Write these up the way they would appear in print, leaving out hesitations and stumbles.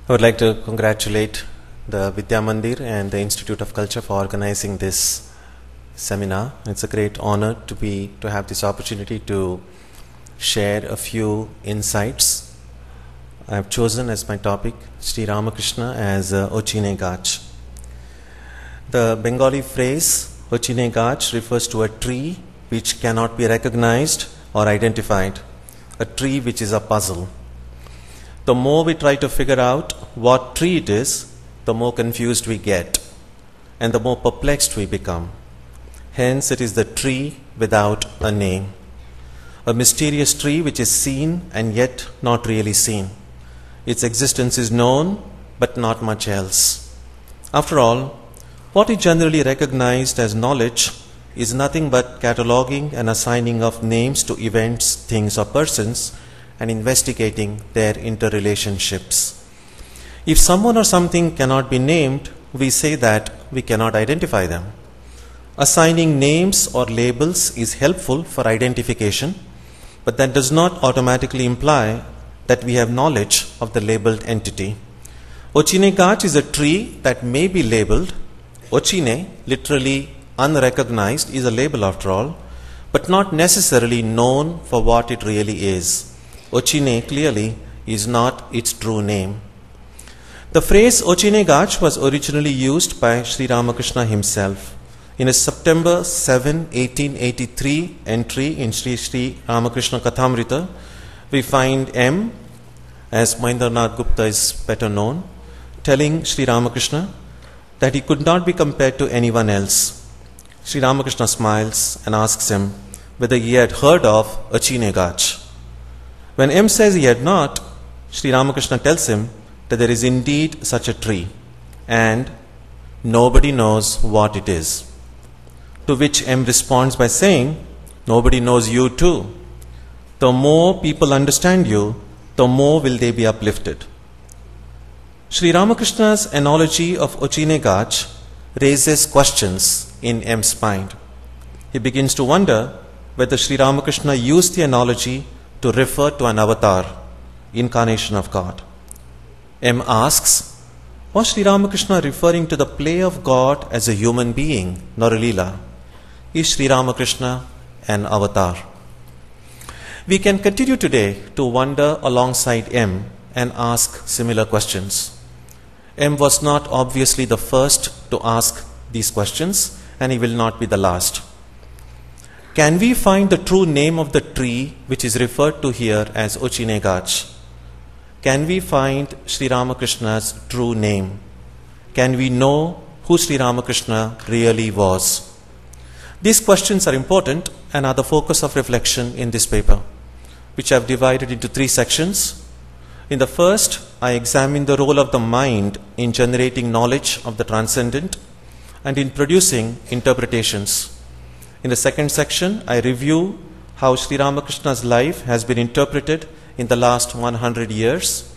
I would like to congratulate the Vidya Mandir and the Institute of Culture for organizing this seminar. It's a great honor to have this opportunity to share a few insights. I have chosen as my topic Sri Ramakrishna as Ochine Gach. The Bengali phrase Ochine Gach refers to a tree which cannot be recognized or identified, a tree which is a puzzle. The more we try to figure out what tree it is, the more confused we get and the more perplexed we become. Hence, it is the tree without a name, a mysterious tree which is seen and yet not really seen. Its existence is known, but not much else. After all, what is generally recognized as knowledge is nothing but cataloging and assigning of names to events, things, or persons, and investigating their interrelationships. If someone or something cannot be named, we say that we cannot identify them. Assigning names or labels is helpful for identification, but that does not automatically imply that we have knowledge of the labeled entity. Ochine Gach is a tree that may be labeled. Ochine, literally unrecognized, is a label after all, but not necessarily known for what it really is. Ochine clearly is not its true name. The phrase Ochine Gach was originally used by Sri Ramakrishna himself. In a September 7, 1883 entry in Sri Ramakrishna Kathamrita, we find M, as Mahendranath Gupta is better known, telling Sri Ramakrishna that he could not be compared to anyone else. Sri Ramakrishna smiles and asks him whether he had heard of Ochine Gach. When M says he had not, Sri Ramakrishna tells him that there is indeed such a tree and nobody knows what it is. To which M responds by saying, nobody knows you too. The more people understand you, the more will they be uplifted. Sri Ramakrishna's analogy of Ochine Gach raises questions in M's mind. He begins to wonder whether Sri Ramakrishna used the analogy to refer to an avatar, incarnation of God. M asks, was Sri Ramakrishna referring to the play of God as a human being, nor a Leela? Is Sri Ramakrishna an avatar? We can continue today to wonder alongside M and ask similar questions. M was not obviously the first to ask these questions, and he will not be the last. Can we find the true name of the tree which is referred to here as Ochine Gach? Can we find Sri Ramakrishna's true name? Can we know who Sri Ramakrishna really was? These questions are important and are the focus of reflection in this paper, which I have divided into 3 sections. In the first, I examine the role of the mind in generating knowledge of the transcendent and in producing interpretations. In the second section, I review how Sri Ramakrishna's life has been interpreted in the last 100 years.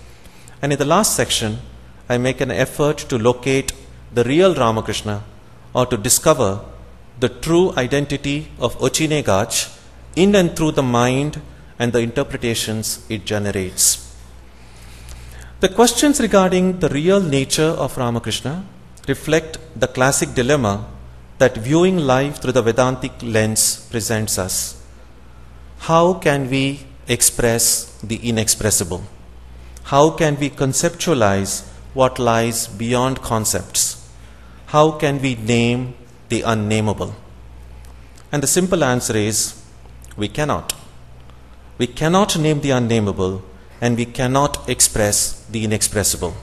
And in the last section, I make an effort to locate the real Ramakrishna, or to discover the true identity of Ochine Gach in and through the mind and the interpretations it generates. The questions regarding the real nature of Ramakrishna reflect the classic dilemma that viewing life through the Vedantic lens presents us. How can we express the inexpressible? How can we conceptualize what lies beyond concepts? How can we name the unnameable? And the simple answer is, we cannot. We cannot name the unnameable, and we cannot express the inexpressible.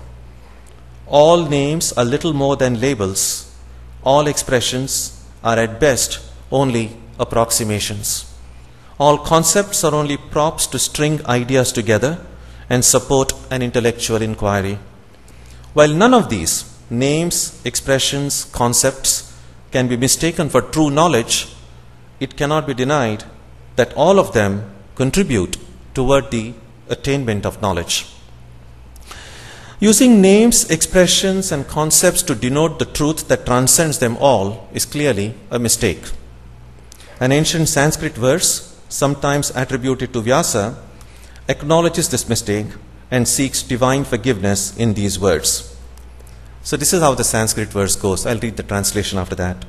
All names are little more than labels. All expressions are at best only approximations. All concepts are only props to string ideas together and support an intellectual inquiry. While none of these, names, expressions, concepts, can be mistaken for true knowledge, it cannot be denied that all of them contribute toward the attainment of knowledge. Using names, expressions, and concepts to denote the truth that transcends them all is clearly a mistake. An ancient Sanskrit verse, sometimes attributed to Vyasa, acknowledges this mistake and seeks divine forgiveness in these words. So this is how the Sanskrit verse goes. I'll read the translation after that.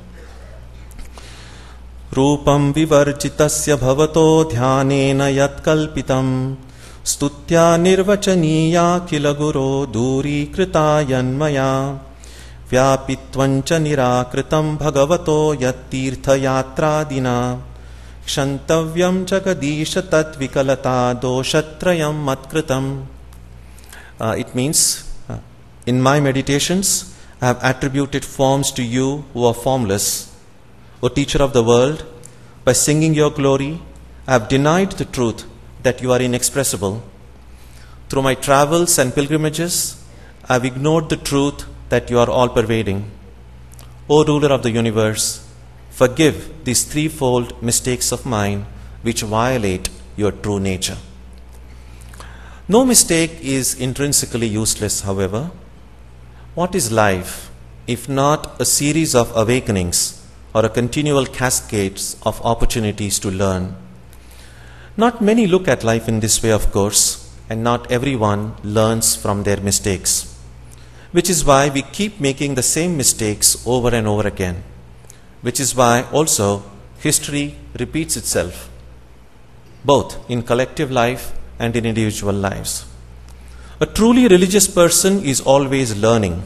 Rupam vivarjitasya bhavato dhyanena yat kalpitam stutya nirvachaniya kila guru duri krita yanmaya vyapitvancha nirakritam bhagavato yat tirtha yatra dina kshantavyam jagadisha tat vikalata doshatrayam matkritam. It means, in my meditations, I have attributed forms to you who are formless. O teacher of the world, by singing your glory, I have denied the truth that you are inexpressible. Through my travels and pilgrimages, I have ignored the truth that you are all-pervading. O ruler of the universe, forgive these threefold mistakes of mine which violate your true nature. No mistake is intrinsically useless, however. What is life if not a series of awakenings or a continual cascades of opportunities to learn? Not many look at life in this way, of course, and not everyone learns from their mistakes, which is why we keep making the same mistakes over and over again, which is why also history repeats itself, both in collective life and in individual lives. A truly religious person is always learning.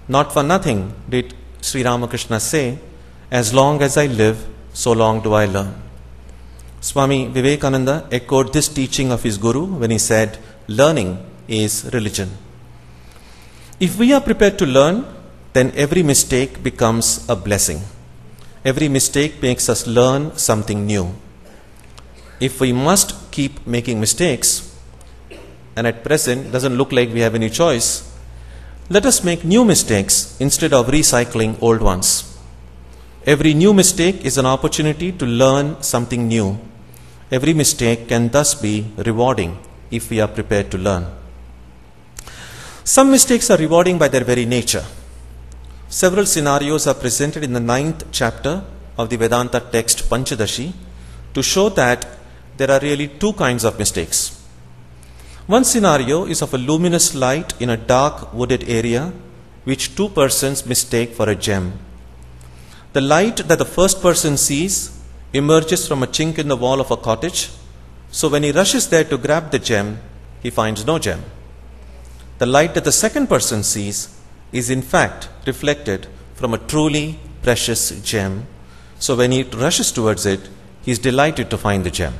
Not for nothing did Sri Ramakrishna say, "As long as I live, so long do I learn." Swami Vivekananda echoed this teaching of his Guru when he said, "Learning is religion." If we are prepared to learn, then every mistake becomes a blessing. Every mistake makes us learn something new. If we must keep making mistakes, and at present doesn't look like we have any choice, let us make new mistakes instead of recycling old ones. Every new mistake is an opportunity to learn something new. Every mistake can thus be rewarding if we are prepared to learn. Some mistakes are rewarding by their very nature. Several scenarios are presented in the 9th chapter of the Vedanta text Panchadashi to show that there are really two kinds of mistakes. One scenario is of a luminous light in a dark wooded area which two persons mistake for a gem. The light that the first person sees emerges from a chink in the wall of a cottage, so when he rushes there to grab the gem, he finds no gem. The light that the second person sees is in fact reflected from a truly precious gem, so when he rushes towards it, he is delighted to find the gem.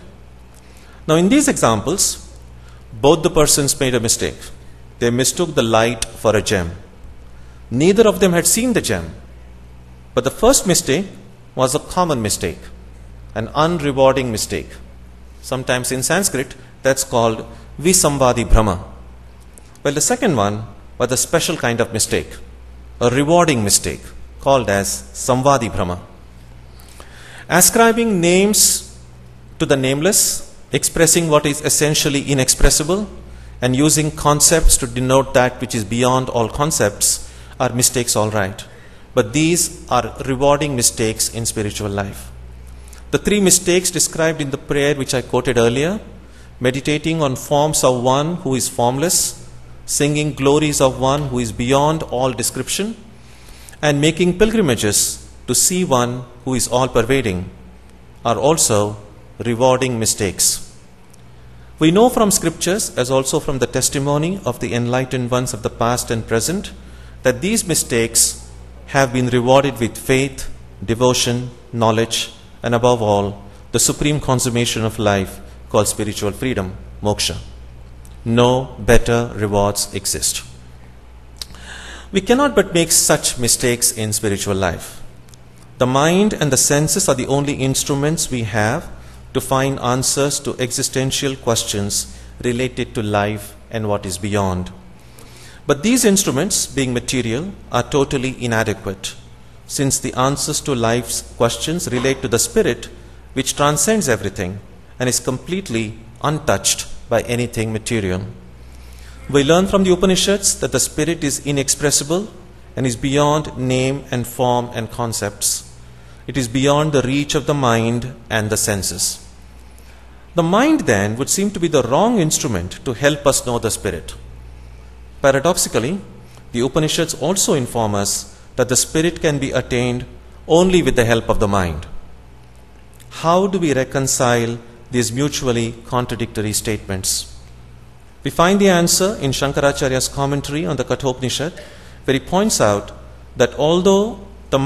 Now in these examples, both the persons made a mistake. They mistook the light for a gem. Neither of them had seen the gem. But the first mistake was a common mistake, an unrewarding mistake. Sometimes in Sanskrit, that's called Visamvadi Brahma. Well, the second one was a special kind of mistake, a rewarding mistake, called as Samvadi Brahma. Ascribing names to the nameless, expressing what is essentially inexpressible, and using concepts to denote that which is beyond all concepts are mistakes, all right. But these are rewarding mistakes in spiritual life. The three mistakes described in the prayer which I quoted earlier, meditating on forms of one who is formless, singing glories of one who is beyond all description, and making pilgrimages to see one who is all-pervading, are also rewarding mistakes. We know from scriptures, as also from the testimony of the enlightened ones of the past and present, that these mistakes have been rewarded with faith, devotion, knowledge, and above all, the supreme consummation of life called spiritual freedom, moksha. No better rewards exist. We cannot but make such mistakes in spiritual life. The mind and the senses are the only instruments we have to find answers to existential questions related to life and what is beyond. But these instruments, being material, are totally inadequate, since the answers to life's questions relate to the spirit which transcends everything and is completely untouched by anything material. We learn from the Upanishads that the spirit is inexpressible and is beyond name and form and concepts. It is beyond the reach of the mind and the senses. The mind then would seem to be the wrong instrument to help us know the Spirit. Paradoxically, the Upanishads also inform us that the Spirit can be attained only with the help of the mind. How do we reconcile these mutually contradictory statements? We find the answer in Shankaracharya's commentary on the Kathopanishad, where he points out that although the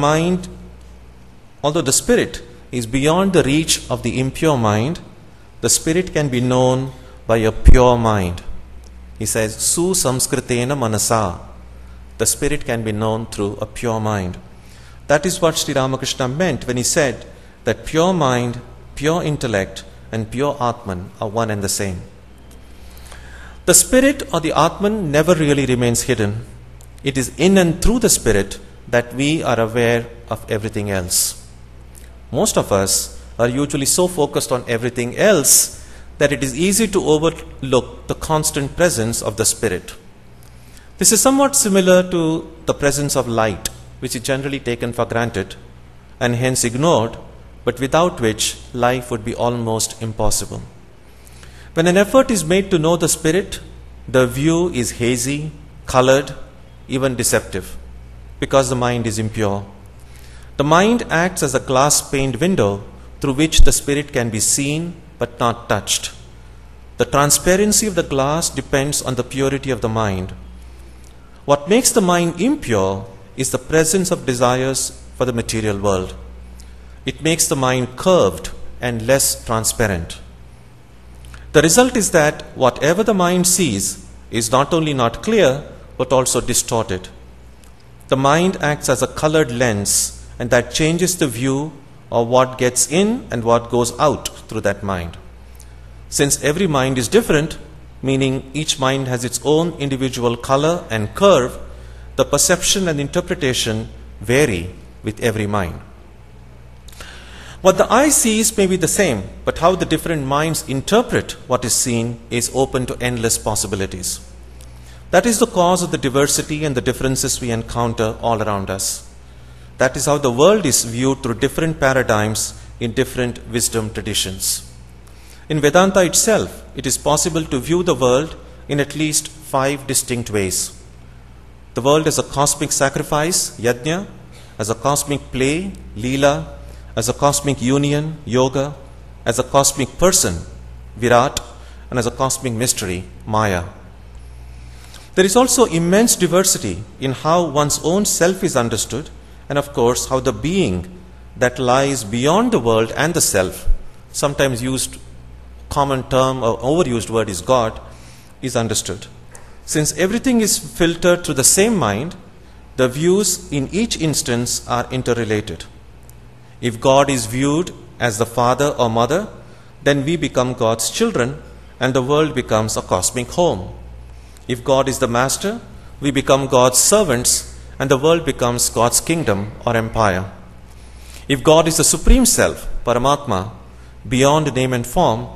Spirit is beyond the reach of the impure mind, the Spirit can be known by a pure mind. He says, Su samskritena manasa. The Spirit can be known through a pure mind. That is what Sri Ramakrishna meant when he said that pure mind, pure intellect, and pure Atman are one and the same. The Spirit or the Atman never really remains hidden. It is in and through the Spirit that we are aware of everything else. Most of us are usually so focused on everything else that it is easy to overlook the constant presence of the Spirit. This is somewhat similar to the presence of light, which is generally taken for granted and hence ignored, but without which life would be almost impossible. When an effort is made to know the Spirit, the view is hazy, colored, even deceptive, because the mind is impure. The mind acts as a glass-paned window through which the Spirit can be seen but not touched. The transparency of the glass depends on the purity of the mind. What makes the mind impure is the presence of desires for the material world. It makes the mind curved and less transparent. The result is that whatever the mind sees is not only not clear, but also distorted. The mind acts as a colored lens, and that changes the view of what gets in and what goes out through that mind. Since every mind is different, meaning each mind has its own individual color and curve, the perception and interpretation vary with every mind. What the eye sees may be the same, but how the different minds interpret what is seen is open to endless possibilities. That is the cause of the diversity and the differences we encounter all around us. That is how the world is viewed through different paradigms in different wisdom traditions. In Vedanta itself, it is possible to view the world in at least 5 distinct ways. The world as a cosmic sacrifice, yajna, as a cosmic play, lila, as a cosmic union, yoga, as a cosmic person, virat, and as a cosmic mystery, maya. There is also immense diversity in how one's own self is understood, and of course how the being that lies beyond the world and the self, sometimes used common term or overused word is God, is understood. Since everything is filtered through the same mind, the views in each instance are interrelated. If God is viewed as the father or mother, then we become God's children and the world becomes a cosmic home. If God is the master, we become God's servants and the world becomes God's kingdom or empire. If God is the supreme self, Paramatma, beyond name and form,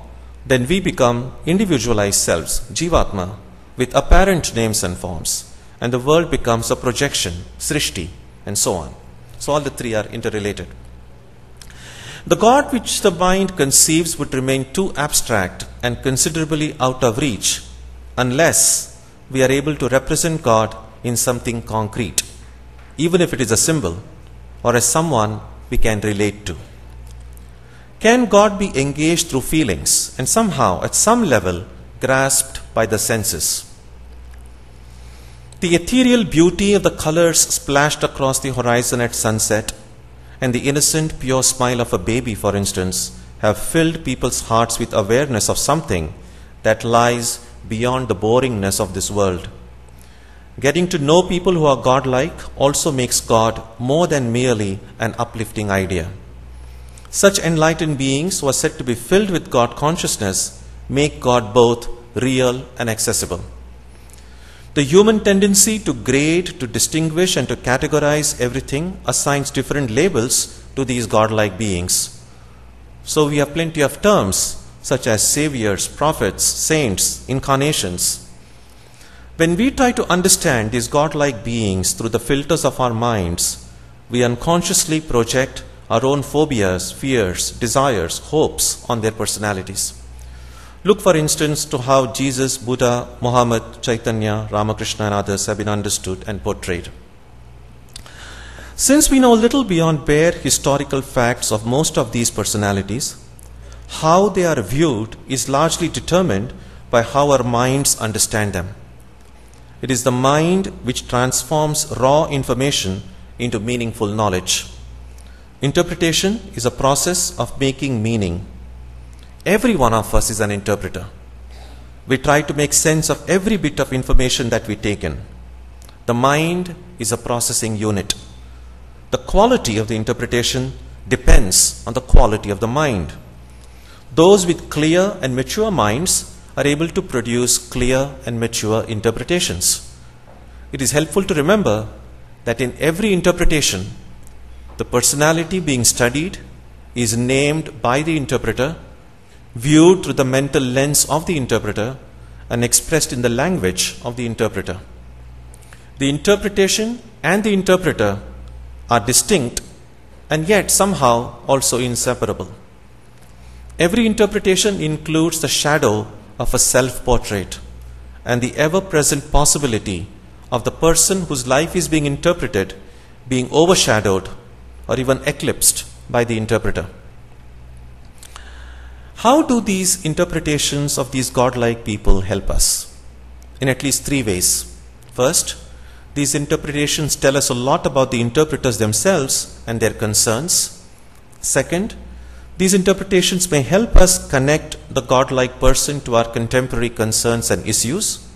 then we become individualized selves, Jivatma, with apparent names and forms, and the world becomes a projection, Srishti, and so on. So all the 3 are interrelated. The God which the mind conceives would remain too abstract and considerably out of reach unless we are able to represent God in something concrete, even if it is a symbol or as someone we can relate to. Can God be engaged through feelings and somehow, at some level, grasped by the senses? The ethereal beauty of the colors splashed across the horizon at sunset and the innocent, pure smile of a baby, for instance, have filled people's hearts with awareness of something that lies beyond the boringness of this world. Getting to know people who are godlike also makes God more than merely an uplifting idea. Such enlightened beings who are said to be filled with God consciousness make God both real and accessible. The human tendency to grade, to distinguish, and to categorize everything assigns different labels to these godlike beings. So we have plenty of terms such as saviors, prophets, saints, incarnations. When we try to understand these godlike beings through the filters of our minds, we unconsciously project our own phobias, fears, desires, hopes on their personalities. Look, for instance, to how Jesus, Buddha, Muhammad, Chaitanya, Ramakrishna and others have been understood and portrayed. Since we know little beyond bare historical facts of most of these personalities, how they are viewed is largely determined by how our minds understand them. It is the mind which transforms raw information into meaningful knowledge. Interpretation is a process of making meaning. Every one of us is an interpreter. We try to make sense of every bit of information that we take in. The mind is a processing unit. The quality of the interpretation depends on the quality of the mind. Those with clear and mature minds are able to produce clear and mature interpretations. It is helpful to remember that in every interpretation, the personality being studied is named by the interpreter, viewed through the mental lens of the interpreter, and expressed in the language of the interpreter. The interpretation and the interpreter are distinct and yet somehow also inseparable. Every interpretation includes the shadow of a self-portrait and the ever-present possibility of the person whose life is being interpreted being overshadowed or even eclipsed by the interpreter. How do these interpretations of these godlike people help us? In at least three ways. First, these interpretations tell us a lot about the interpreters themselves and their concerns. Second, these interpretations may help us connect the godlike person to our contemporary concerns and issues,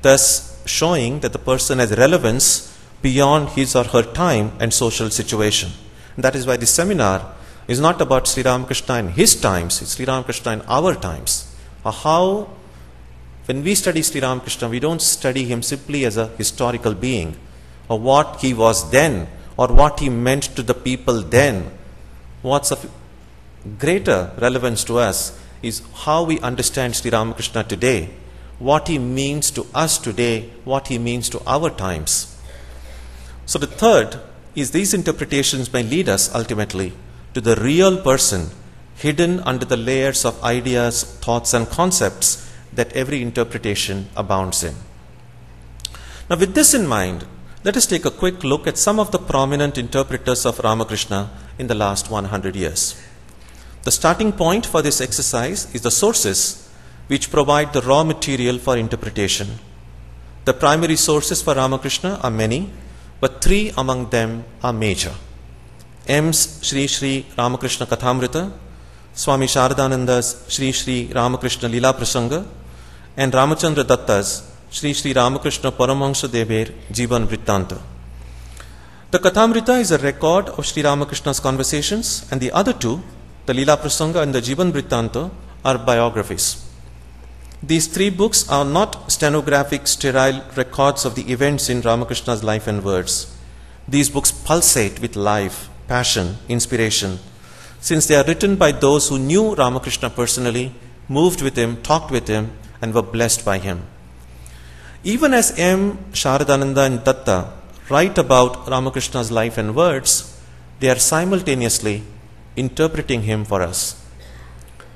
thus showing that the person has relevance beyond his or her time and social situation. And that is why this seminar is not about Sri Ramakrishna in his times, it's Sri Ramakrishna in our times. How, when we study Sri Ramakrishna, we don't study him simply as a historical being, or what he was then, or what he meant to the people then. What's of greater relevance to us is how we understand Sri Ramakrishna today, what he means to us today, what he means to our times. So the third is these interpretations may lead us ultimately to the real person hidden under the layers of ideas, thoughts and concepts that every interpretation abounds in. Now, with this in mind, let us take a quick look at some of the prominent interpreters of Ramakrishna in the last 100 years. The starting point for this exercise is the sources which provide the raw material for interpretation. The primary sources for Ramakrishna are many, but three among them are major. M's Sri Sri Ramakrishna Kathamrita, Swami Sharadananda's Sri Sri Ramakrishna Lila Prasanga, and Ramachandra Datta's Sri Sri Ramakrishna Paramahamsa Dever Jivan Vrittanta. The Kathamrita is a record of Sri Ramakrishna's conversations, and the other two, the Lila Prasanga and the Jivan Vrittanta, are biographies. These three books are not stenographic, sterile records of the events in Ramakrishna's life and words. These books pulsate with life, passion, inspiration, since they are written by those who knew Ramakrishna personally, moved with him, talked with him, and were blessed by him. Even as M. Sharadananda and Datta write about Ramakrishna's life and words, they are simultaneously interpreting him for us.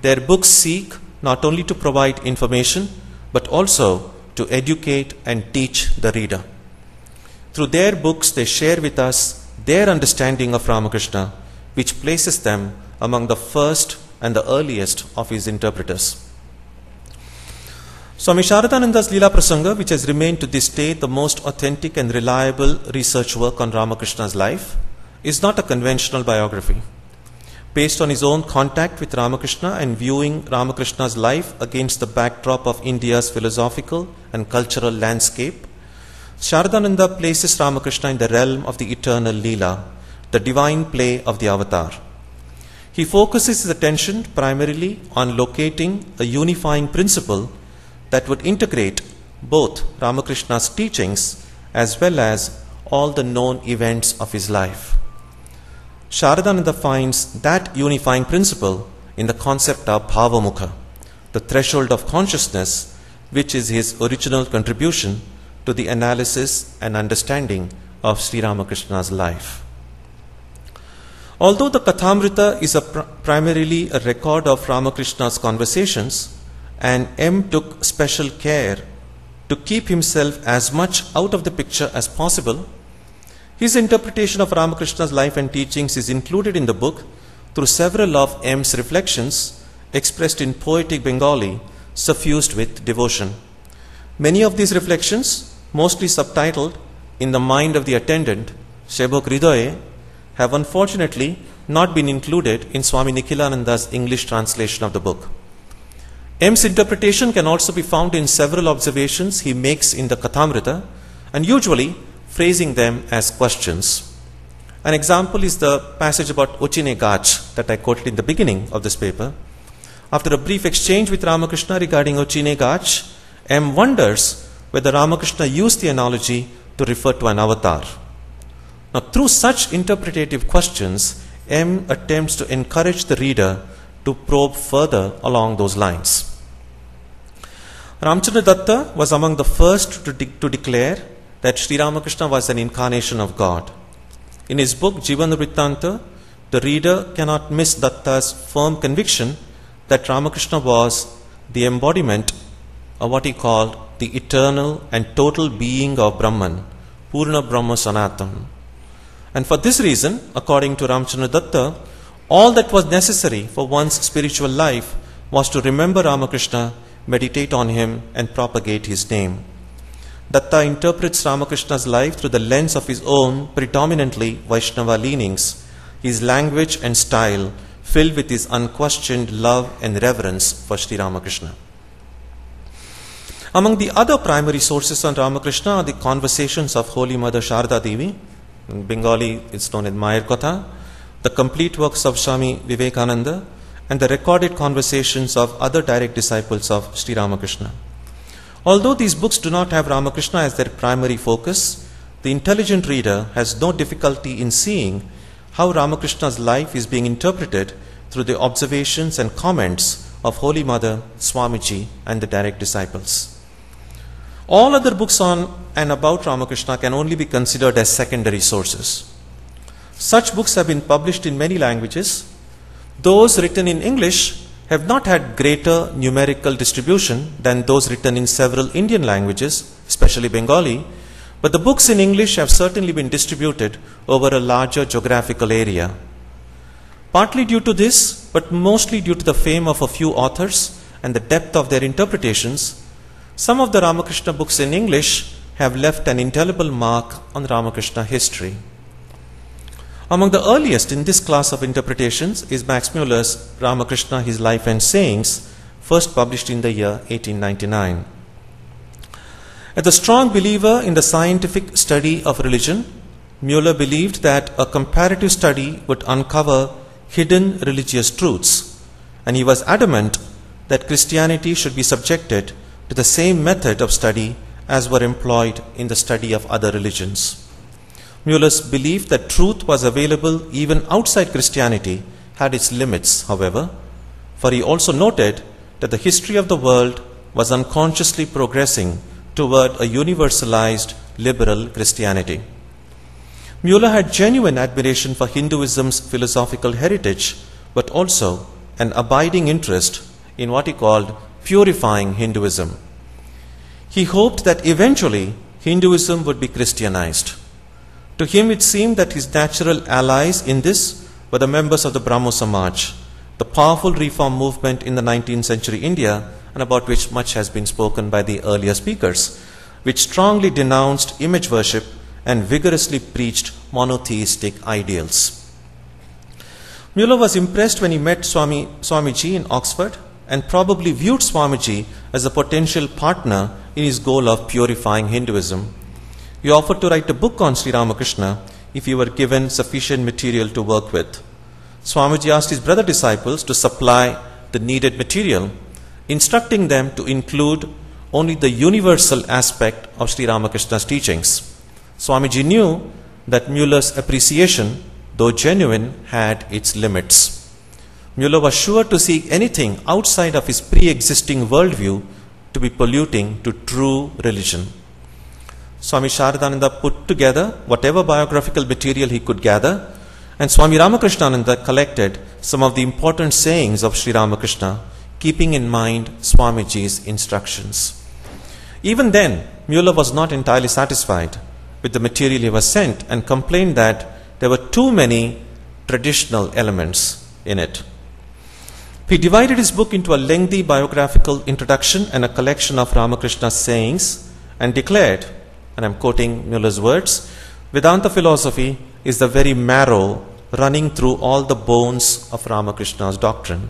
Their books seek not only to provide information, but also to educate and teach the reader. Through their books, they share with us their understanding of Ramakrishna, which places them among the first and the earliest of his interpreters. Swami Sharadananda's Lila Prasanga, which has remained to this day the most authentic and reliable research work on Ramakrishna's life, is not a conventional biography. Based on his own contact with Ramakrishna and viewing Ramakrishna's life against the backdrop of India's philosophical and cultural landscape, Sharadananda places Ramakrishna in the realm of the eternal Leela, the divine play of the avatar. He focuses his attention primarily on locating a unifying principle that would integrate both Ramakrishna's teachings as well as all the known events of his life. Sharadananda finds that unifying principle in the concept of Bhavamukha, the threshold of consciousness, which is his original contribution to the analysis and understanding of Sri Ramakrishna's life. Although the Kathamrita is primarily a record of Ramakrishna's conversations, and M took special care to keep himself as much out of the picture as possible, his interpretation of Ramakrishna's life and teachings is included in the book through several of M's reflections expressed in poetic Bengali, suffused with devotion. Many of these reflections, mostly subtitled In the Mind of the Attendant, Sebok Hridaye, have unfortunately not been included in Swami Nikhilananda's English translation of the book. M's interpretation can also be found in several observations he makes in the Kathamrita, and usually phrasing them as questions. An example is the passage about Ochine Gach that I quoted in the beginning of this paper. After a brief exchange with Ramakrishna regarding Ochine Gach, M wonders whether Ramakrishna used the analogy to refer to an avatar. Now, through such interpretative questions, M attempts to encourage the reader to probe further along those lines. Ramchandra Datta was among the first to declare that Sri Ramakrishna was an incarnation of God. In his book Jivana Vrittanta, the reader cannot miss Datta's firm conviction that Ramakrishna was the embodiment of what he called the eternal and total being of Brahman, Purna Brahma Sanatan. And for this reason, according to Ramchandra Datta, all that was necessary for one's spiritual life was to remember Ramakrishna, meditate on him, and propagate his name. Datta interprets Ramakrishna's life through the lens of his own predominantly Vaishnava leanings, his language and style filled with his unquestioned love and reverence for Sri Ramakrishna. Among the other primary sources on Ramakrishna are the conversations of Holy Mother Sharda Devi. In Bengali, it's known as Mayar Katha, the complete works of Swami Vivekananda, and the recorded conversations of other direct disciples of Sri Ramakrishna. Although these books do not have Ramakrishna as their primary focus, the intelligent reader has no difficulty in seeing how Ramakrishna's life is being interpreted through the observations and comments of Holy Mother, Swamiji, and the direct disciples. All other books on and about Ramakrishna can only be considered as secondary sources. Such books have been published in many languages. Those written in English have not had greater numerical distribution than those written in several Indian languages, especially Bengali, but the books in English have certainly been distributed over a larger geographical area. Partly due to this, but mostly due to the fame of a few authors and the depth of their interpretations, some of the Ramakrishna books in English have left an indelible mark on Ramakrishna history. Among the earliest in this class of interpretations is Max Muller's Ramakrishna, His Life and Sayings, first published in the year 1899. As a strong believer in the scientific study of religion, Muller believed that a comparative study would uncover hidden religious truths, and he was adamant that Christianity should be subjected to the same method of study as were employed in the study of other religions. Muller's belief that truth was available even outside Christianity had its limits, however, for he also noted that the history of the world was unconsciously progressing toward a universalized liberal Christianity. Muller had genuine admiration for Hinduism's philosophical heritage, but also an abiding interest in what he called purifying Hinduism. He hoped that eventually Hinduism would be Christianized. To him it seemed that his natural allies in this were the members of the Brahmo Samaj, the powerful reform movement in the 19th century India, and about which much has been spoken by the earlier speakers, which strongly denounced image worship and vigorously preached monotheistic ideals. Muller was impressed when he met Swamiji in Oxford and probably viewed Swamiji as a potential partner in his goal of purifying Hinduism. He offered to write a book on Sri Ramakrishna if he were given sufficient material to work with. Swamiji asked his brother disciples to supply the needed material, instructing them to include only the universal aspect of Sri Ramakrishna's teachings. Swamiji knew that Muller's appreciation, though genuine, had its limits. Muller was sure to see anything outside of his pre-existing worldview to be polluting to true religion. Swami Sharadananda put together whatever biographical material he could gather, and Swami Ramakrishnananda collected some of the important sayings of Sri Ramakrishna, keeping in mind Swamiji's instructions. Even then, Mueller was not entirely satisfied with the material he was sent and complained that there were too many traditional elements in it. He divided his book into a lengthy biographical introduction and a collection of Ramakrishna's sayings and declared, and I'm quoting Mueller's words, "Vedanta philosophy is the very marrow running through all the bones of Ramakrishna's doctrine."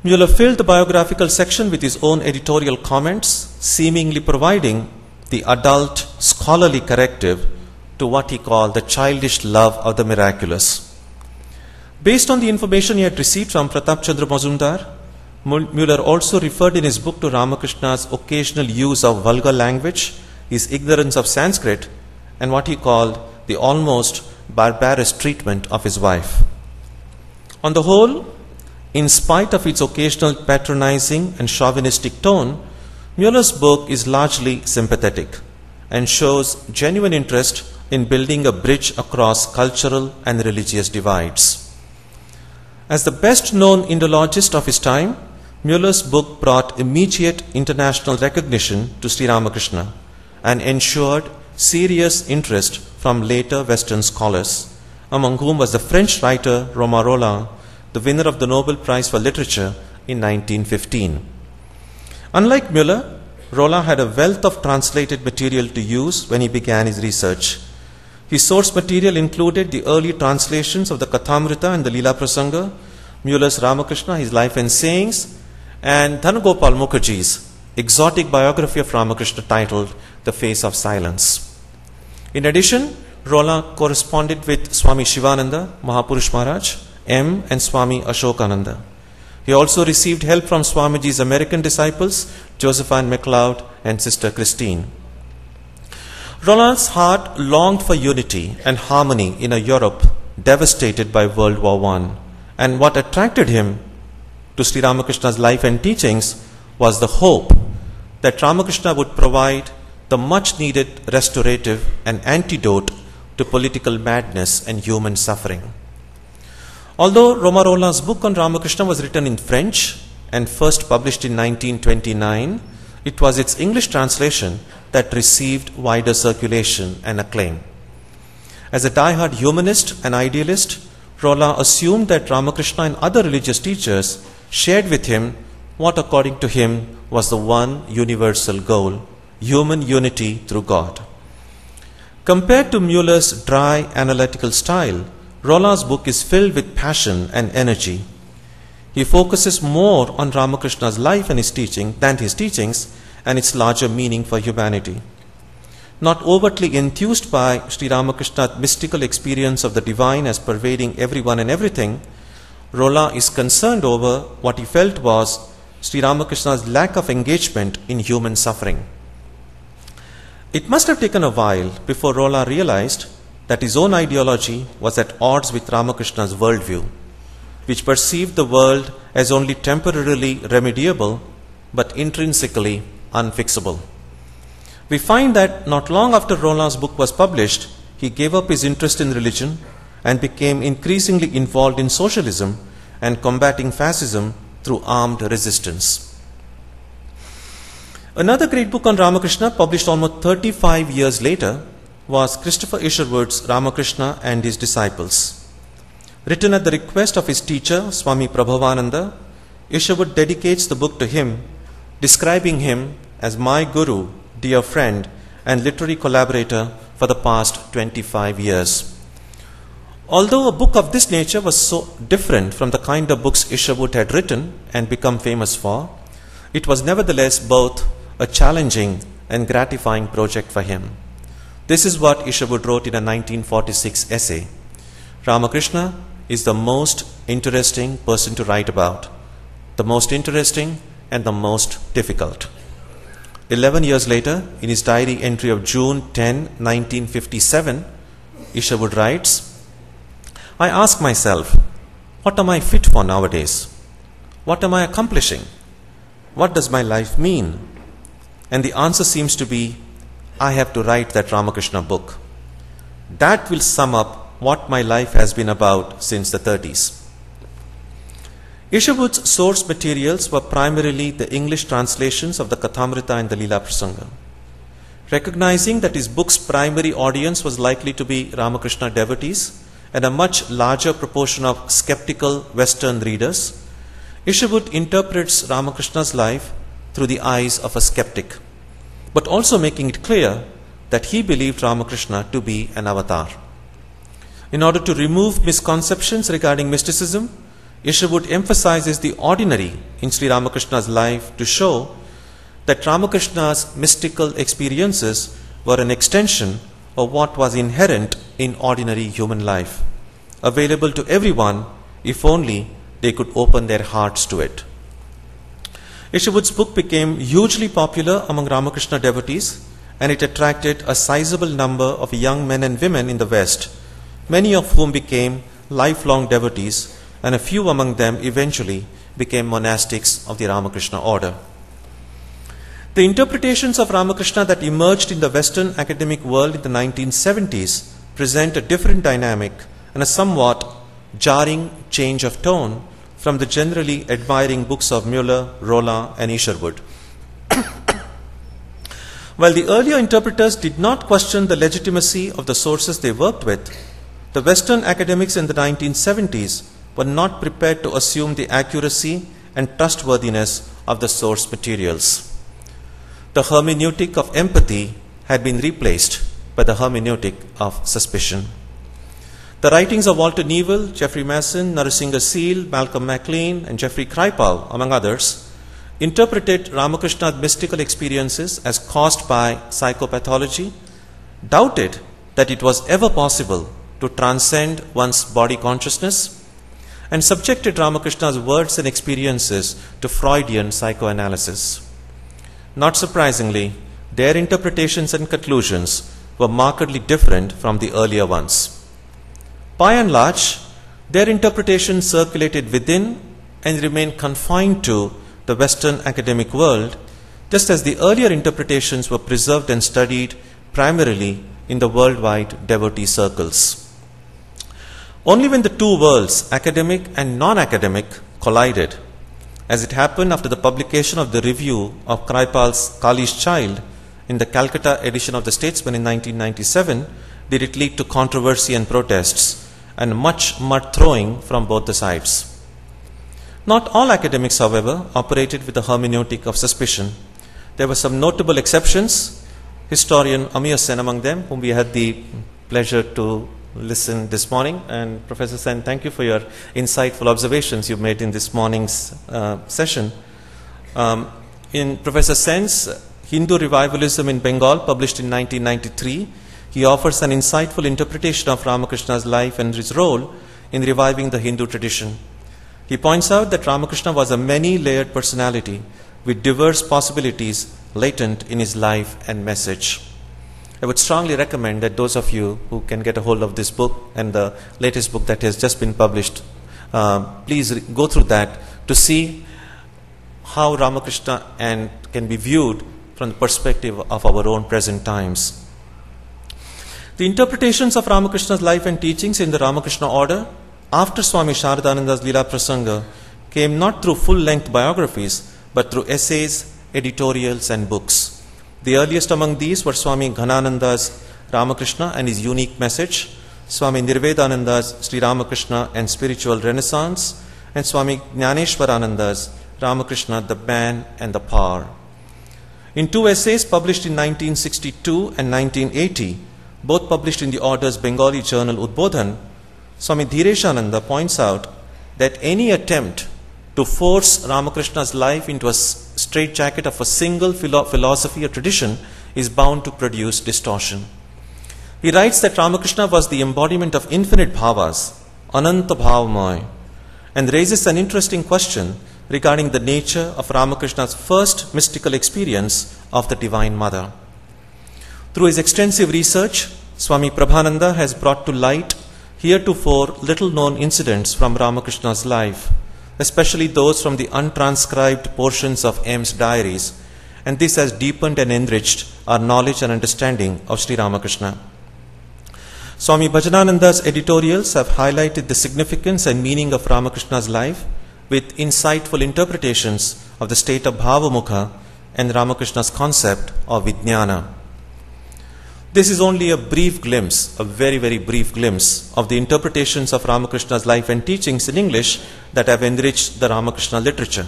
Mueller filled the biographical section with his own editorial comments, seemingly providing the adult scholarly corrective to what he called the childish love of the miraculous. Based on the information he had received from Pratap Chandra Mazumdar, Mueller also referred in his book to Ramakrishna's occasional use of vulgar language, his ignorance of Sanskrit, and what he called the almost barbarous treatment of his wife. On the whole, in spite of its occasional patronizing and chauvinistic tone, Mueller's book is largely sympathetic and shows genuine interest in building a bridge across cultural and religious divides. As the best-known Indologist of his time, Mueller's book brought immediate international recognition to Sri Ramakrishna and ensured serious interest from later Western scholars, among whom was the French writer Romain Rolland, the winner of the Nobel Prize for Literature in 1915. Unlike Mueller, Rolland had a wealth of translated material to use when he began his research. His source material included the early translations of the Kathamrita and the Leela Prasanga, Mueller's Ramakrishna, his life and sayings, and Dhanagopal Mukherjee's exotic biography of Ramakrishna titled The Face of Silence. In addition, Rolland corresponded with Swami Shivananda, Mahapurush Maharaj, M. and Swami Ashokananda. He also received help from Swamiji's American disciples, Josephine MacLeod and Sister Christine. Rolland's heart longed for unity and harmony in a Europe devastated by World War I, and what attracted him to Sri Ramakrishna's life and teachings was the hope that Ramakrishna would provide the much-needed restorative and antidote to political madness and human suffering. Although Romain Rolland's book on Ramakrishna was written in French and first published in 1929, it was its English translation that received wider circulation and acclaim. As a die-hard humanist and idealist, Rolland assumed that Ramakrishna and other religious teachers shared with him what, according to him, was the one universal goal: human unity through God. Compared to Mueller's dry analytical style, Rolland's book is filled with passion and energy. He focuses more on Ramakrishna's life and his teachings and its larger meaning for humanity. Not overtly enthused by Sri Ramakrishna's mystical experience of the divine as pervading everyone and everything, Rolland is concerned over what he felt was Sri Ramakrishna's lack of engagement in human suffering. It must have taken a while before Rolland realized that his own ideology was at odds with Ramakrishna's worldview, which perceived the world as only temporarily remediable but intrinsically unfixable. We find that not long after Rolland's book was published, he gave up his interest in religion and became increasingly involved in socialism and combating fascism through armed resistance. Another great book on Ramakrishna, published almost 35 years later, was Christopher Isherwood's Ramakrishna and His Disciples. Written at the request of his teacher, Swami Prabhavananda, Isherwood dedicates the book to him, describing him as my guru, dear friend, and literary collaborator for the past 25 years. Although a book of this nature was so different from the kind of books Isherwood had written and become famous for, it was nevertheless both a challenging and gratifying project for him. This is what Isherwood wrote in a 1946 essay: Ramakrishna is the most interesting person to write about, the most interesting and the most difficult. 11 years later, in his diary entry of June 10, 1957, Isherwood writes, I ask myself, what am I fit for nowadays? What am I accomplishing? What does my life mean? And the answer seems to be, I have to write that Ramakrishna book. That will sum up what my life has been about since the 30s. Isherwood's source materials were primarily the English translations of the Kathamrita and the Leela Prasanga. Recognizing that his book's primary audience was likely to be Ramakrishna devotees and a much larger proportion of skeptical Western readers, Isherwood interprets Ramakrishna's life through the eyes of a skeptic, but also making it clear that he believed Ramakrishna to be an avatar. In order to remove misconceptions regarding mysticism, Isherwood emphasizes the ordinary in Sri Ramakrishna's life to show that Ramakrishna's mystical experiences were an extension of what was inherent in ordinary human life, available to everyone if only they could open their hearts to it. Isherwood's book became hugely popular among Ramakrishna devotees, and it attracted a sizable number of young men and women in the West, many of whom became lifelong devotees, and a few among them eventually became monastics of the Ramakrishna order. The interpretations of Ramakrishna that emerged in the Western academic world in the 1970s present a different dynamic and a somewhat jarring change of tone from the generally admiring books of Muller, Rolla, and Isherwood. While the earlier interpreters did not question the legitimacy of the sources they worked with, the Western academics in the 1970s were not prepared to assume the accuracy and trustworthiness of the source materials. The hermeneutic of empathy had been replaced by the hermeneutic of suspicion. The writings of Walter Neville, Jeffrey Mason, Narasingha Seal, Malcolm MacLean, and Jeffrey Kripal, among others, interpreted Ramakrishna's mystical experiences as caused by psychopathology, doubted that it was ever possible to transcend one's body consciousness, and subjected Ramakrishna's words and experiences to Freudian psychoanalysis. Not surprisingly, their interpretations and conclusions were markedly different from the earlier ones. By and large, their interpretations circulated within and remained confined to the Western academic world, just as the earlier interpretations were preserved and studied primarily in the worldwide devotee circles. Only when the two worlds, academic and non-academic, collided, as it happened after the publication of the review of Kripal's Kali's Child in the Calcutta edition of the Statesman in 1997, did it lead to controversy and protests, and much mud throwing from both the sides. Not all academics, however, operated with the hermeneutic of suspicion. There were some notable exceptions, historian Amir Sen among them, whom we had the pleasure to listen this morning. And Professor Sen, thank you for your insightful observations you made in this morning's session. In Professor Sen's Hindu Revivalism in Bengal, published in 1993, he offers an insightful interpretation of Ramakrishna's life and his role in reviving the Hindu tradition. He points out that Ramakrishna was a many-layered personality with diverse possibilities latent in his life and message. I would strongly recommend that those of you who can get a hold of this book and the latest book that has just been published, please go through that to see how Ramakrishna can be viewed from the perspective of our own present times. The interpretations of Ramakrishna's life and teachings in the Ramakrishna order after Swami Sharadananda's Leela Prasanga came not through full-length biographies but through essays, editorials, and books. The earliest among these were Swami Ghanananda's Ramakrishna and his unique message, Swami Nirvedananda's Sri Ramakrishna and Spiritual Renaissance, and Swami Jnaneshwarananda's Ramakrishna, the Man and the Power. In two essays published in 1962 and 1980, both published in the order's Bengali journal Udbodhan, Swami Dhireshananda points out that any attempt to force Ramakrishna's life into a straitjacket of a single philosophy or tradition is bound to produce distortion. He writes that Ramakrishna was the embodiment of infinite bhavas, Ananta Bhavamaya, and raises an interesting question regarding the nature of Ramakrishna's first mystical experience of the Divine Mother. Through his extensive research, Swami Prabhananda has brought to light heretofore little-known incidents from Ramakrishna's life, especially those from the untranscribed portions of M's diaries, and this has deepened and enriched our knowledge and understanding of Sri Ramakrishna. Swami Bhajanananda's editorials have highlighted the significance and meaning of Ramakrishna's life with insightful interpretations of the state of Bhavamukha and Ramakrishna's concept of Vijnana. This is only a brief glimpse, a very, very brief glimpse of the interpretations of Ramakrishna's life and teachings in English that have enriched the Ramakrishna literature.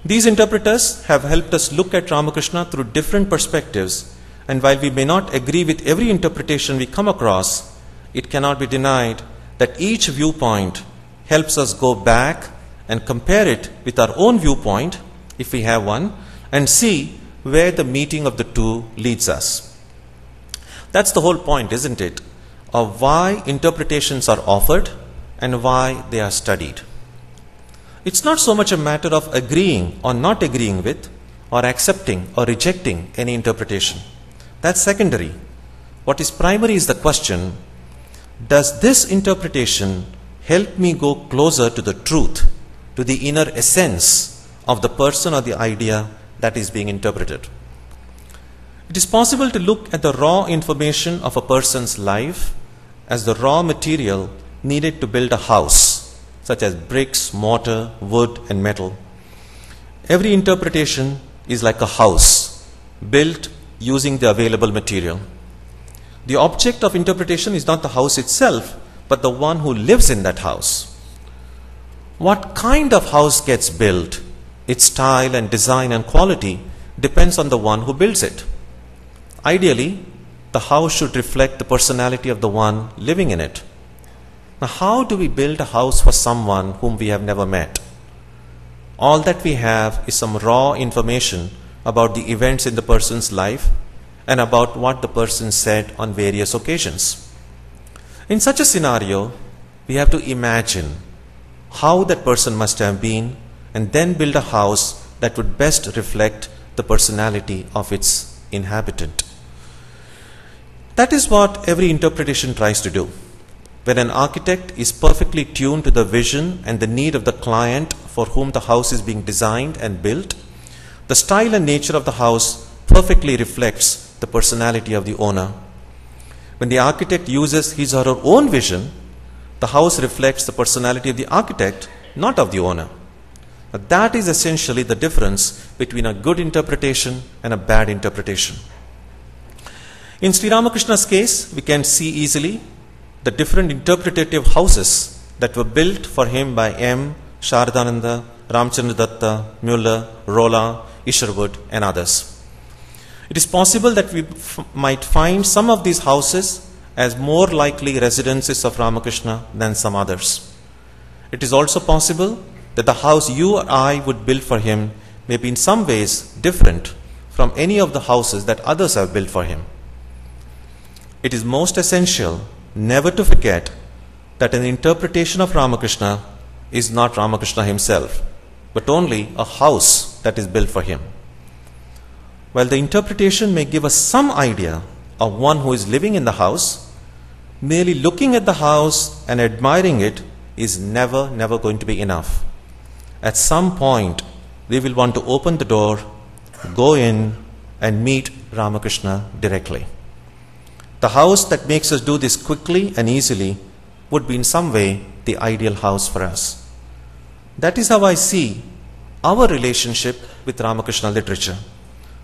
These interpreters have helped us look at Ramakrishna through different perspectives, and while we may not agree with every interpretation we come across, it cannot be denied that each viewpoint helps us go back and compare it with our own viewpoint, if we have one, and see where the meeting of the two leads us. That's the whole point, isn't it, of why interpretations are offered and why they are studied. It's not so much a matter of agreeing or not agreeing with, or accepting or rejecting any interpretation. That's secondary. What is primary is the question, does this interpretation help me go closer to the truth, to the inner essence of the person or the idea that is being interpreted? It is possible to look at the raw information of a person's life as the raw material needed to build a house, such as bricks, mortar, wood, and metal. Every interpretation is like a house, built using the available material. The object of interpretation is not the house itself, but the one who lives in that house. What kind of house gets built, its style and design and quality, depends on the one who builds it. Ideally, the house should reflect the personality of the one living in it. Now, how do we build a house for someone whom we have never met? All that we have is some raw information about the events in the person's life and about what the person said on various occasions. In such a scenario, we have to imagine how that person must have been and then build a house that would best reflect the personality of its inhabitant. That is what every interpretation tries to do. When an architect is perfectly tuned to the vision and the need of the client for whom the house is being designed and built, the style and nature of the house perfectly reflects the personality of the owner. When the architect uses his or her own vision, the house reflects the personality of the architect, not of the owner. But that is essentially the difference between a good interpretation and a bad interpretation. In Sri Ramakrishna's case, we can see easily the different interpretative houses that were built for him by M. Sharadananda, Ramchandra Datta, Muller, Rolla, Isherwood, and others. It is possible that we might find some of these houses as more likely residences of Ramakrishna than some others. It is also possible that the house you or I would build for him may be in some ways different from any of the houses that others have built for him. It is most essential never to forget that an interpretation of Ramakrishna is not Ramakrishna himself, but only a house that is built for him. While the interpretation may give us some idea of one who is living in the house, merely looking at the house and admiring it is never going to be enough. At some point, we will want to open the door, go in, and meet Ramakrishna directly. The house that makes us do this quickly and easily would be in some way the ideal house for us. That is how I see our relationship with Ramakrishna literature,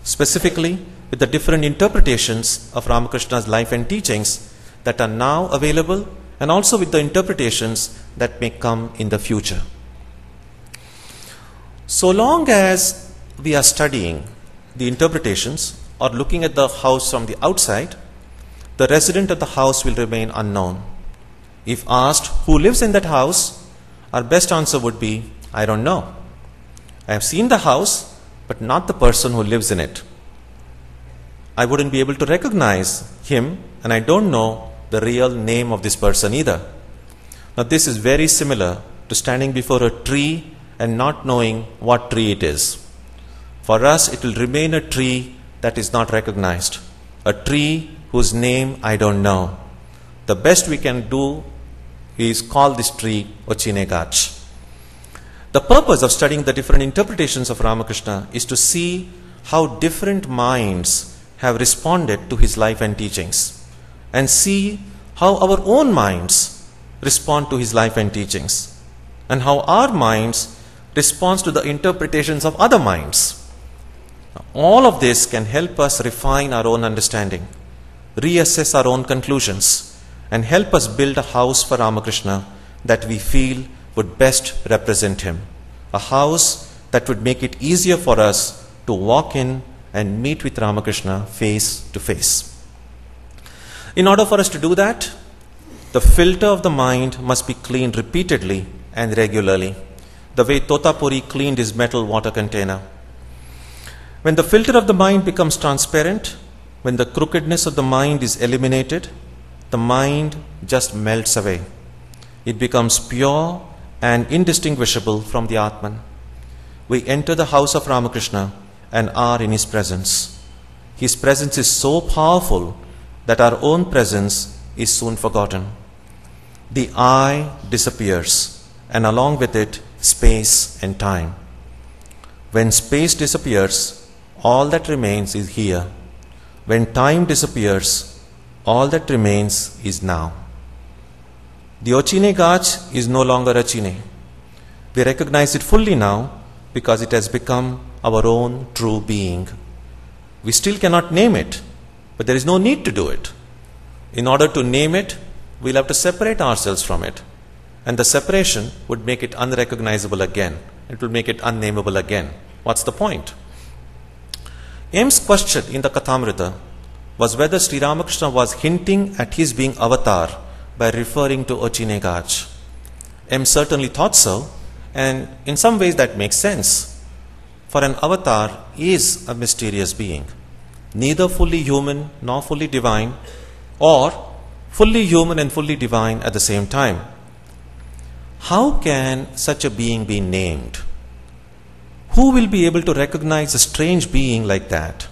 specifically with the different interpretations of Ramakrishna's life and teachings that are now available, and also with the interpretations that may come in the future. So long as we are studying the interpretations or looking at the house from the outside, the resident of the house will remain unknown. If asked who lives in that house, our best answer would be, I don't know. I have seen the house, but not the person who lives in it. I wouldn't be able to recognize him, and I don't know the real name of this person either. Now, this is very similar to standing before a tree and not knowing what tree it is. For us, it will remain a tree that is not recognized, a tree whose name I don't know. The best we can do is call this tree Ochinegach. The purpose of studying the different interpretations of Ramakrishna is to see how different minds have responded to his life and teachings, and see how our own minds respond to his life and teachings. and how our minds respond to the interpretations of other minds. All of this can help us refine our own understanding, reassess our own conclusions, and help us build a house for Ramakrishna that we feel would best represent him. A house that would make it easier for us to walk in and meet with Ramakrishna face to face. In order for us to do that, the filter of the mind must be cleaned repeatedly and regularly, the way Totapuri cleaned his metal water container. When the filter of the mind becomes transparent, when the crookedness of the mind is eliminated, the mind just melts away. It becomes pure and indistinguishable from the Atman. We enter the house of Ramakrishna and are in his presence. His presence is so powerful that our own presence is soon forgotten. The I disappears, and along with it, space and time. When space disappears, all that remains is here. When time disappears, all that remains is now. The Ochine Gach is no longer Ochine. We recognize it fully now because it has become our own true being. We still cannot name it, but there is no need to do it. In order to name it, we'll have to separate ourselves from it. And the separation would make it unrecognizable again. It will make it unnameable again. What's the point? M's question in the Kathamrita was whether Sri Ramakrishna was hinting at his being avatar by referring to Ochine Gach. M certainly thought so, and in some ways that makes sense. For an avatar is a mysterious being, neither fully human nor fully divine, or fully human and fully divine at the same time. How can such a being be named? Who will be able to recognize a strange being like that?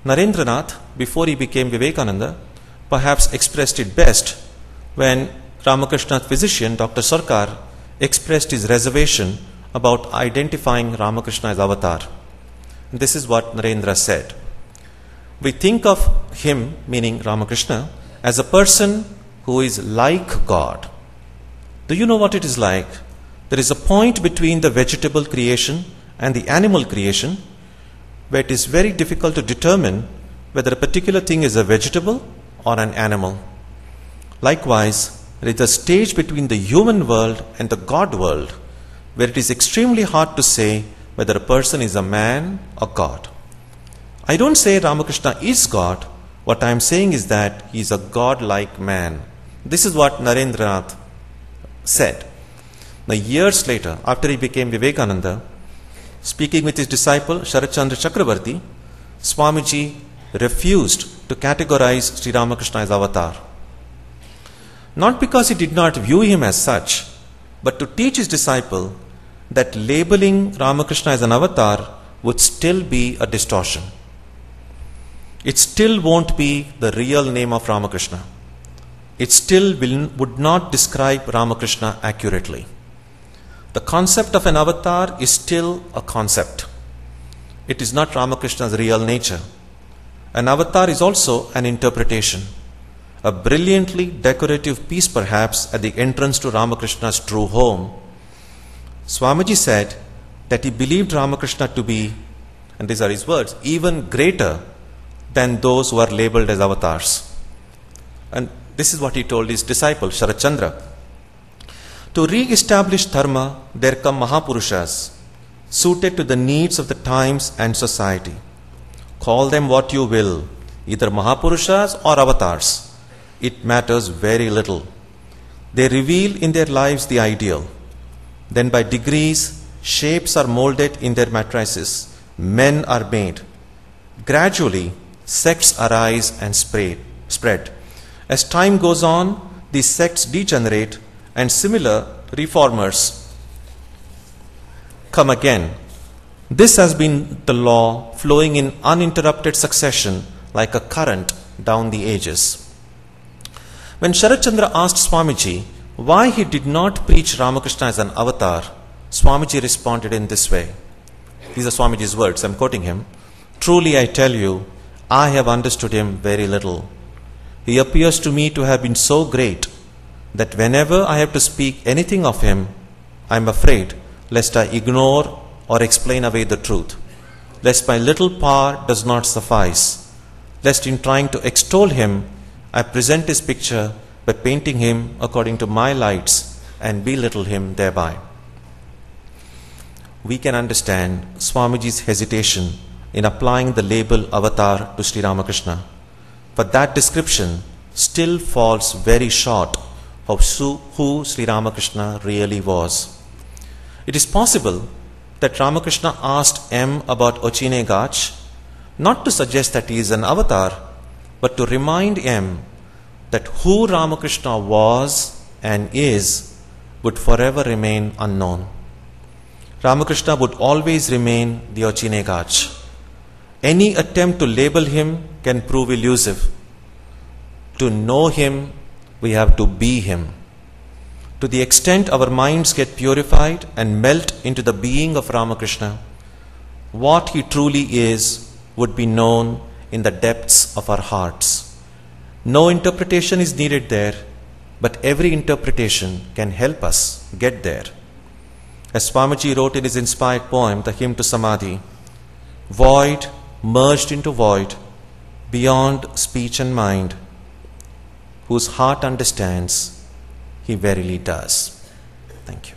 Narendranath, before he became Vivekananda, perhaps expressed it best when Ramakrishna's physician, Dr. Sarkar, expressed his reservation about identifying Ramakrishna as avatar. This is what Narendra said. We think of him, meaning Ramakrishna, as a person who is like God. Do you know what it is like? There is a point between the vegetable creation and the animal creation where it is very difficult to determine whether a particular thing is a vegetable or an animal. Likewise, there is a stage between the human world and the God world where it is extremely hard to say whether a person is a man or God. I don't say Ramakrishna is God. What I am saying is that he is a God-like man. This is what Narendranath said. Now, years later, after he became Vivekananda, speaking with his disciple Sharachandra Chakravarti, Swamiji refused to categorize Sri Ramakrishna as avatar. Not because he did not view him as such, but to teach his disciple that labeling Ramakrishna as an avatar would still be a distortion. It still won't be the real name of Ramakrishna. It still would not describe Ramakrishna accurately. The concept of an avatar is still a concept. It is not Ramakrishna's real nature. An avatar is also an interpretation, a brilliantly decorative piece perhaps at the entrance to Ramakrishna's true home. Swamiji said that he believed Ramakrishna to be, and these are his words, even greater than those who are labeled as avatars. And this is what he told his disciple Sharachandra. To re-establish dharma, there come Mahapurushas, suited to the needs of the times and society. Call them what you will, either Mahapurushas or avatars. It matters very little. They reveal in their lives the ideal. Then by degrees, shapes are molded in their matrices. Men are made. Gradually, sects arise and spread. As time goes on, these sects degenerate and similar reformers come again. This has been the law flowing in uninterrupted succession like a current down the ages. When Sharachandra asked Swamiji why he did not preach Ramakrishna as an avatar, Swamiji responded in this way. These are Swamiji's words, I am quoting him. Truly I tell you, I have understood him very little. He appears to me to have been so great that whenever I have to speak anything of him, I am afraid lest I ignore or explain away the truth, lest my little power does not suffice, lest in trying to extol him, I present his picture by painting him according to my lights and belittle him thereby. We can understand Swamiji's hesitation in applying the label avatar to Sri Ramakrishna, but that description still falls very short of who Sri Ramakrishna really was. It is possible that Ramakrishna asked M about Ochine Gach not to suggest that he is an avatar, but to remind M that who Ramakrishna was and is would forever remain unknown. Ramakrishna would always remain the Ochine Gach. Any attempt to label him can prove elusive. To know him, we have to be him. To the extent our minds get purified and melt into the being of Ramakrishna, what he truly is would be known in the depths of our hearts. No interpretation is needed there, but every interpretation can help us get there. As Swamiji wrote in his inspired poem, The Hymn to Samadhi, void merged into void, beyond speech and mind, whose heart understands, he verily does. Thank you.